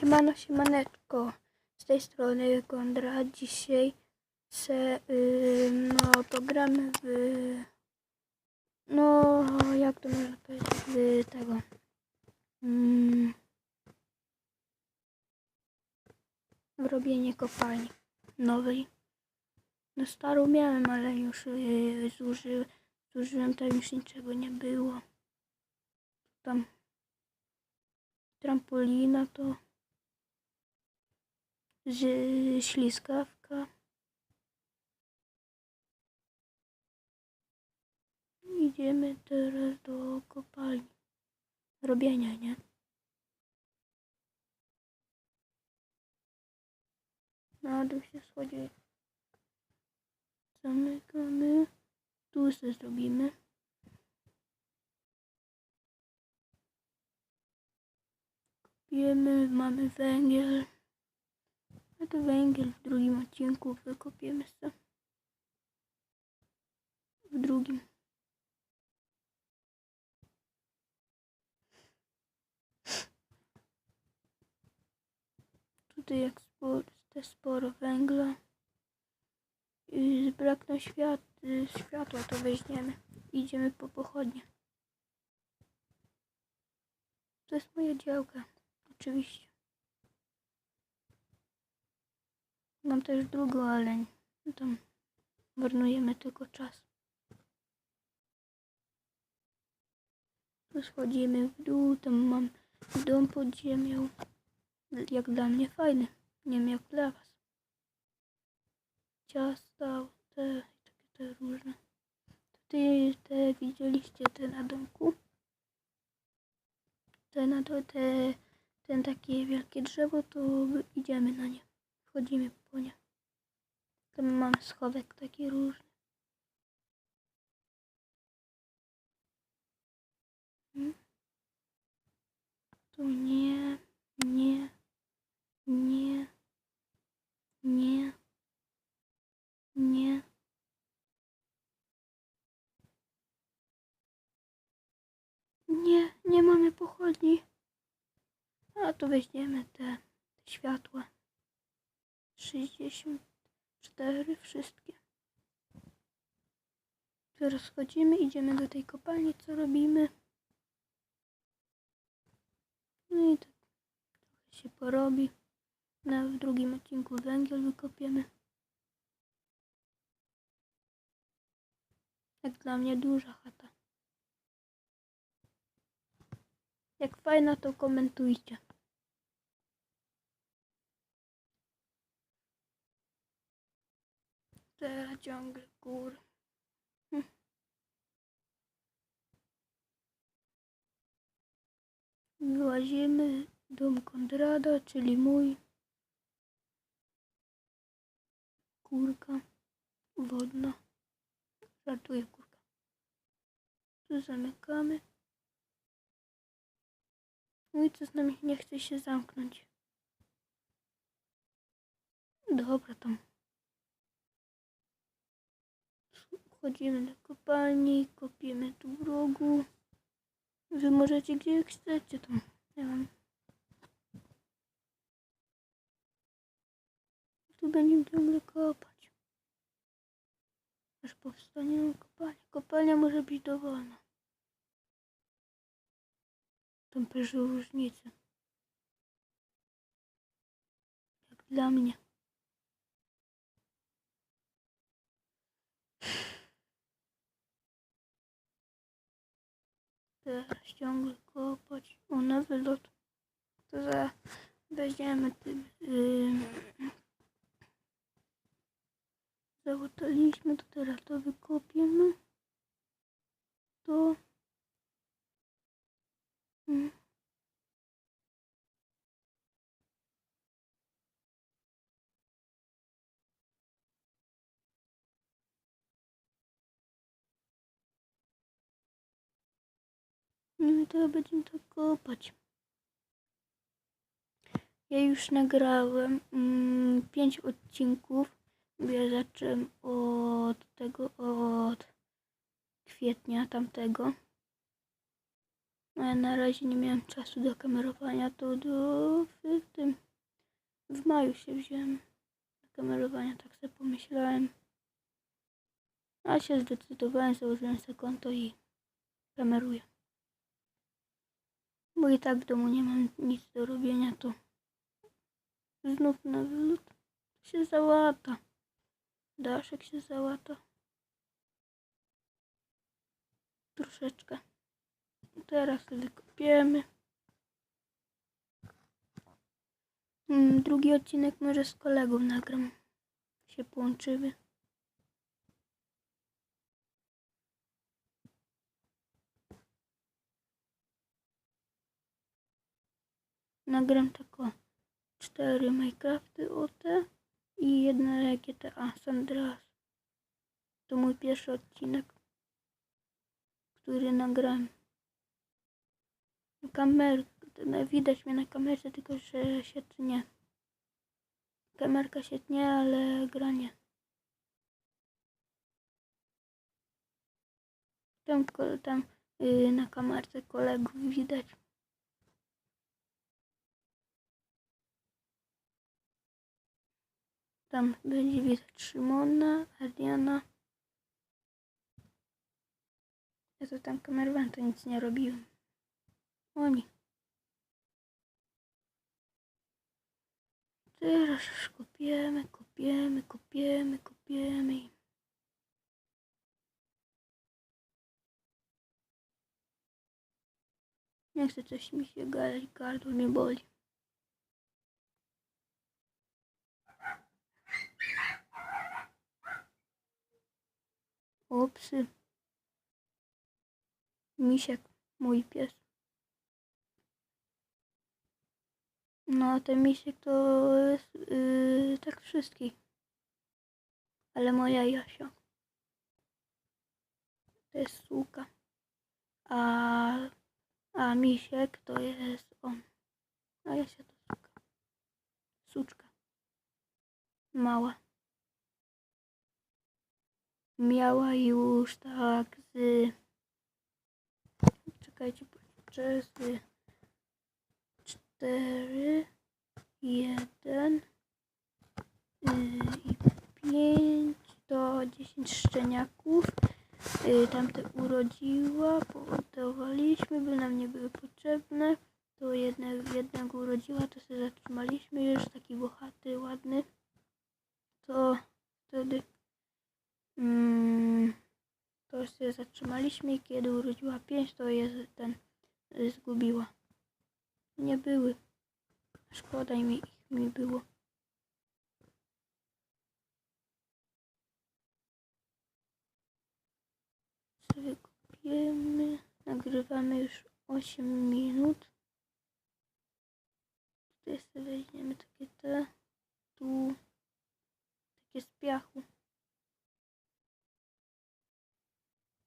Siemano, siemaneczko, z tej strony Kondra. Dzisiaj pogramy jak to można powiedzieć, w tego, w robienie kopalni nowej. No starą miałem, ale już zużyłem, tam już niczego nie było. Tam trampolina to ślizgawka. Idziemy teraz do kopalni. Robienia, nie? Na dół się schodzi. Zamykamy. Tu sobie zrobimy. Kopiemy, mamy węgiel. A to węgiel w drugim odcinku wykopiemy sobie. W drugim. Tutaj jak sporo węgla. I brakną światła, to weźmiemy. Idziemy po pochodnie. To jest moja działka. Oczywiście. Mam też drugą, ale tam marnujemy tylko czas. Tu schodzimy w dół, tam mam dom pod ziemią. Jak dla mnie fajny. Nie wiem jak dla was. Ciasta, te różne. Tutaj te widzieliście te na domku. Ten takie wielkie drzewo, to idziemy na nie. Wchodzimy po nie. Tam mam schowek taki różny. Tu nie. Nie mamy pochodni. A tu weźmiemy te światła. 64 wszystkie. Teraz wchodzimy, idziemy do tej kopalni, co robimy. No i tak trochę się porobi. W drugim odcinku węgiel wykopiemy. Jak dla mnie duża chata. Jak fajna, to komentujcie. Teraz ciągle gór. Wyłazimy dom Kondrada, czyli mój. Kurka wodna. Żartuję, kurka. Tu zamykamy. No i co z nami nie chce się zamknąć. Dobra, tam. Wchodzimy do kopalni, kopiemy tu w rogu. Wy możecie gdzie chcecie tam. Nie wiem. Tu będziemy ciągle kopać. Aż powstanie kopalnia. Kopalnia może być dowolna. Tam też różnice. Jak dla mnie. Teraz ciągle kopać. O, na wylot. To weźmiemy załataliśmy, to teraz to wykopiemy. To no i teraz będziemy to kopać. Ja już nagrałem 5 odcinków. Ja zacząłem od kwietnia tamtego. Ja na razie nie miałem czasu do kamerowania, to w maju się wziąłem do kamerowania, tak sobie pomyślałem. A się zdecydowałem, założyłem sobie konto i kameruję. Bo i tak w domu nie mam nic do robienia, to znów na wylot się załata. Daszek się załata. Troszeczkę. Teraz wykopiemy. Drugi odcinek może z kolegą nagram. Się połączymy. Nagram tylko 4 Minecrafty OT i 1 GTA San Andreas. To mój pierwszy odcinek, który nagrałem. Widać mnie na kamerze, tylko że się tnie. Kamerka się tnie, ale gra nie. Tam na kamerce kolegów widać. Tam będzie widać Szymona, Adriana. Ja to tam kamerowałem, to nic nie robiłem. Oni. Teraz kopiemy. Nie chcę coś mi się gadać, gardło mnie boli. O, psy. Misiek, mój pies. No, ten misiek to jest tak wszystkich. Ale moja Jasia. To jest suka. A misiek to jest on. A Jasia to suka. Suczka. Mała. Miała już tak czekajcie, z 4, 1 i 5 do 10 szczeniaków. Tamte urodziła, pohodowaliśmy, by nam nie były potrzebne. To jednego urodziła, to się zatrzymaliśmy, już taki bohaty, ładny. To wtedy to się zatrzymaliśmy i kiedy urodziła 5, to je zgubiła. Nie były. Szkoda mi było. Wykopiemy. Nagrywamy już 8 minut. Tutaj sobie weźmiemy takie tu takie z piachu.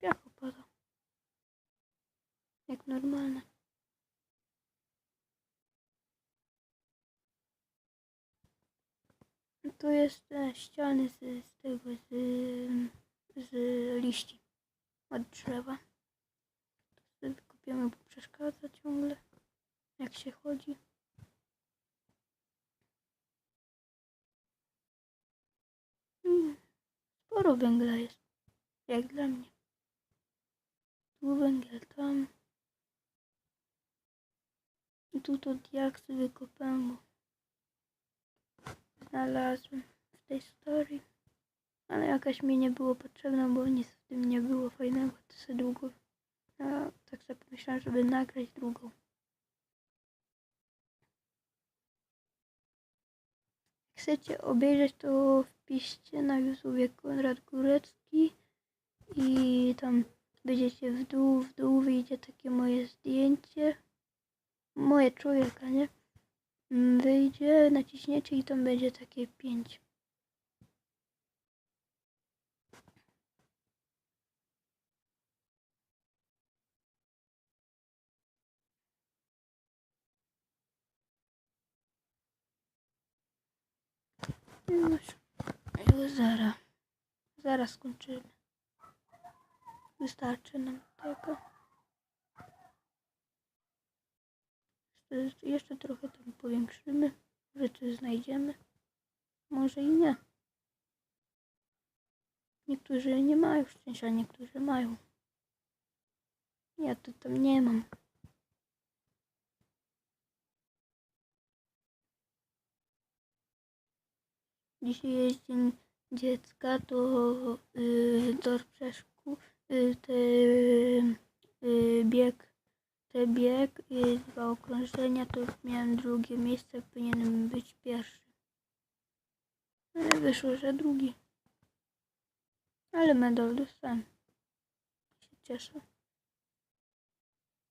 Piach opada. Jak normalne. Tu jest ściany z liści od drzewa. To sobie wykopiemy, bo przeszkadza ciągle, jak się chodzi. Sporo węgla jest, jak dla mnie. Tu węgiel, tam. I tu to diaksy wykopałem, bo znalazłem w tej story. Ale jakaś mi nie było potrzebna, bo nic w tym nie było fajnego. To sobie długo, tak sobie pomyślałem, żeby nagrać drugą. Jak chcecie obejrzeć, to wpiszcie na YouTubie Konrad Górecki i tam będziecie w dół wyjdzie takie moje zdjęcie. Moje człowieka, nie? Wyjdzie, naciśniecie i tam będzie takie 5. Już zaraz skończymy. Wystarczy nam tego. Jeszcze trochę tam powiększymy. Może coś znajdziemy. Może i nie. Niektórzy nie mają szczęścia, niektórzy mają. Ja to tam nie mam. Dzisiaj jest dzień dziecka, to do przeszku bieg i 2 okrążenia, to już miałem drugie miejsce, powinienem być pierwszy. Ale wyszło, że drugi. Ale medal dostałem. Się cieszę.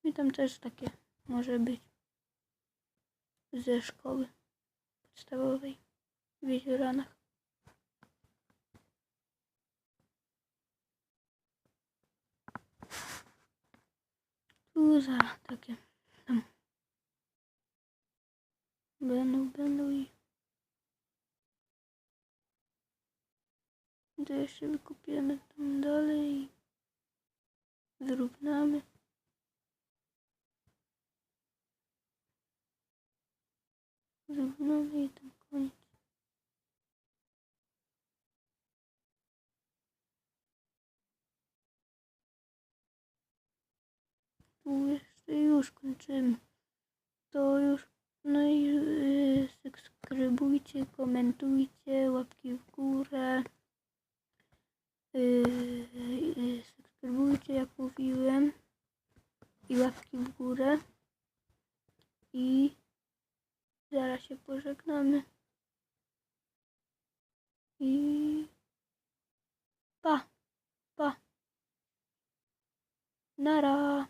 I tam też takie może być ze szkoły podstawowej w Jezioranach. Tu za takie tam będą i to jeszcze wykupiemy tam dalej i wyrównamy. Wyrównamy i tam koniec. Tu jeszcze już kończymy. To już, no i subskrybujcie, komentujcie, łapki w górę. Subskrybujcie, jak mówiłem, i łapki w górę. I zaraz się pożegnamy. I pa, pa. Nara.